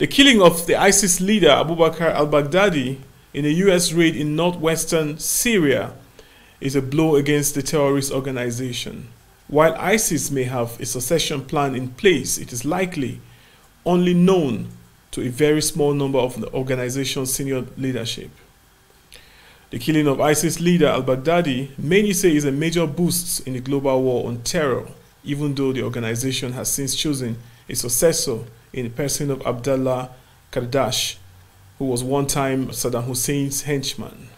The killing of the ISIS leader Abu Bakr al-Baghdadi in a US raid in northwestern Syria is a blow against the terrorist organization. While ISIS may have a succession plan in place, it is likely only known to a very small number of the organization's senior leadership. The killing of ISIS leader al-Baghdadi, many say, is a major boost in the global war on terror, even though the organization has since chosen a successor in the person of Abdullah Qaradash, who was one time Saddam Hussein's henchman.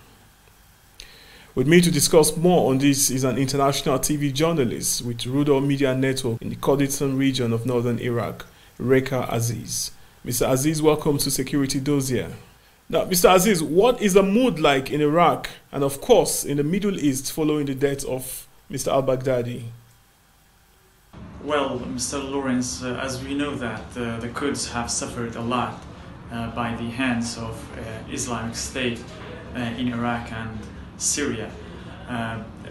With me to discuss more on this is an international TV journalist with Rudol Media Network in the Kurdistan region of northern Iraq, Reka Aziz. Mr. Aziz, welcome to Security Dossier. Now, Mr. Aziz, what is the mood like in Iraq and, of course, in the Middle East following the death of Mr. al-Baghdadi? Well, Mr. Lawrence, as we know that the Kurds have suffered a lot by the hands of Islamic State in Iraq and Syria.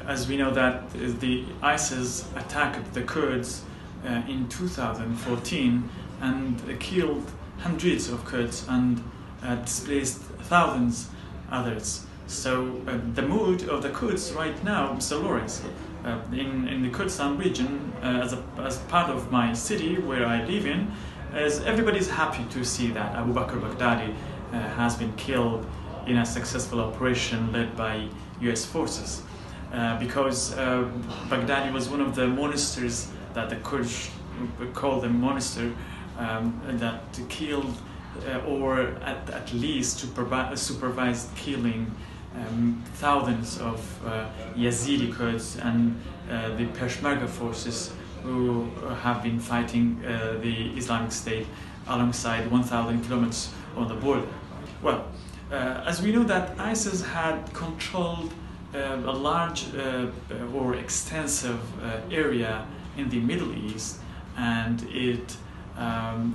As we know that the ISIS attacked the Kurds in 2014 and killed hundreds of Kurds and displaced thousands others. So the mood of the Kurds right now, Mr. Lawrence, in the Kurdistan region, as part of my city where I live in, is everybody's happy to see that Abu Bakr al-Baghdadi has been killed in a successful operation led by US forces. Because Baghdadi was one of the monsters that the Kurds call them monster, that killed or at least supervised killing thousands of Yazidi Kurds and the Peshmerga forces who have been fighting the Islamic State alongside 1,000 kilometers on the border. Well, as we know that ISIS had controlled a large or extensive area in the Middle East, and it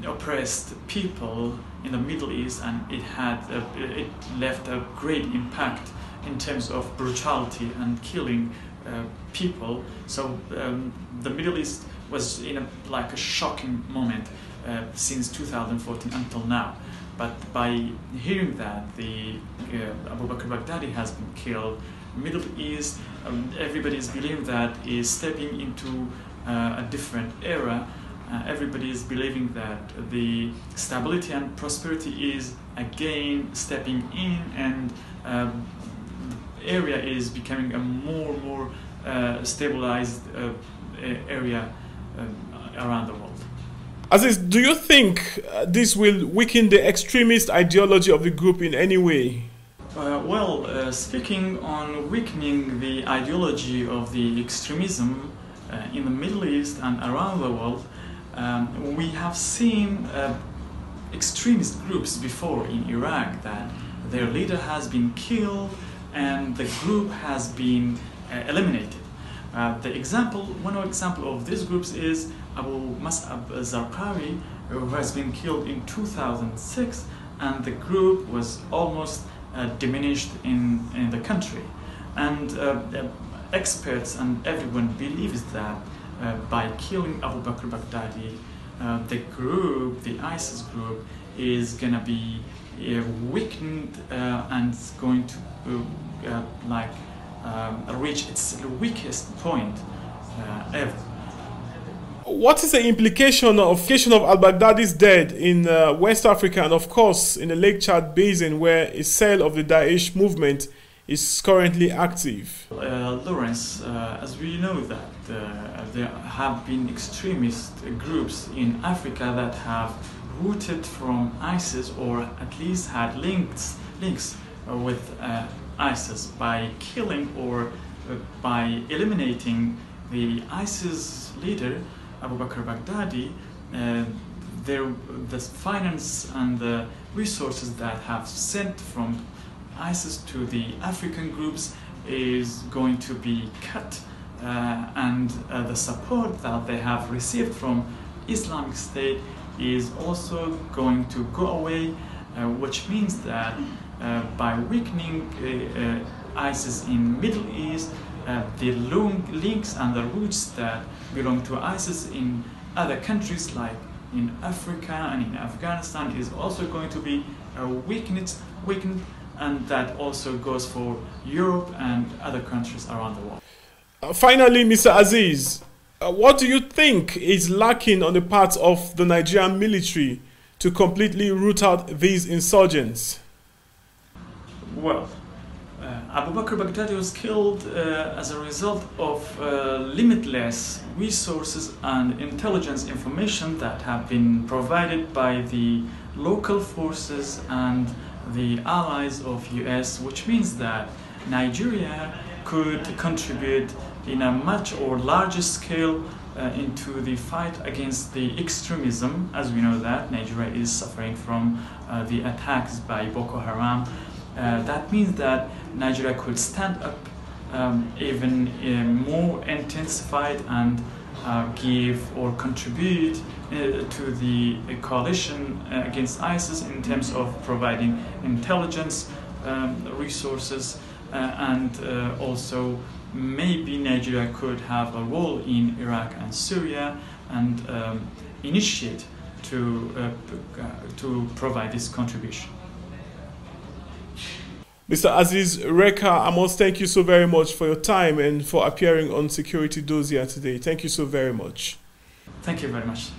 oppressed people in the Middle East, and it left a great impact in terms of brutality and killing people. So the Middle East was in a shocking moment since 2014 until now. But by hearing that the Abu Bakr al-Baghdadi has been killed, Middle East, everybody is believing that is stepping into a different era. Everybody is believing that the stability and prosperity is again stepping in, and the area is becoming a more stabilized area around the world. Aziz, do you think this will weaken the extremist ideology of the group in any way? Speaking on weakening the ideology of the extremism in the Middle East and around the world, we have seen extremist groups before in Iraq that their leader has been killed and the group has been eliminated. One example of these groups is Abu Mus'ab Zarqawi, who has been killed in 2006, and the group was almost diminished in the country. And experts and everyone believes that by killing Abu Bakr al-Baghdadi, the ISIS group, is going to be weakened and going to reach its weakest point ever. What is the implication of al-Baghdadi's death in West Africa and, of course, in the Lake Chad Basin, where a cell of the Daesh movement is currently active? Lawrence, as we know that there have been extremist groups in Africa that have rooted from ISIS, or at least had links with ISIS. By killing or by eliminating the ISIS leader, Abu Bakr al-Baghdadi, the finance and the resources that have sent from ISIS to the African groups is going to be cut, and the support that they have received from Islamic State is also going to go away, which means that by weakening ISIS in Middle East, the links and the roots that belong to ISIS in other countries like in Africa and in Afghanistan is also going to be weakened, and that also goes for Europe and other countries around the world. Finally, Mr. Aziz, what do you think is lacking on the part of the Nigerian military to completely root out these insurgents? Well, Abu Bakr Baghdadi was killed as a result of limitless resources and intelligence information that have been provided by the local forces and the allies of US, which means that Nigeria could contribute in a much or larger scale into the fight against the extremism. As we know that Nigeria is suffering from the attacks by Boko Haram. That means that Nigeria could stand up even more intensified and give or contribute to the coalition against ISIS in terms of providing intelligence resources, and also maybe Nigeria could have a role in Iraq and Syria and initiate to provide this contribution. Mr. Aziz Reka, I must thank you so very much for your time and for appearing on Security Dossier today. Thank you so very much. Thank you very much.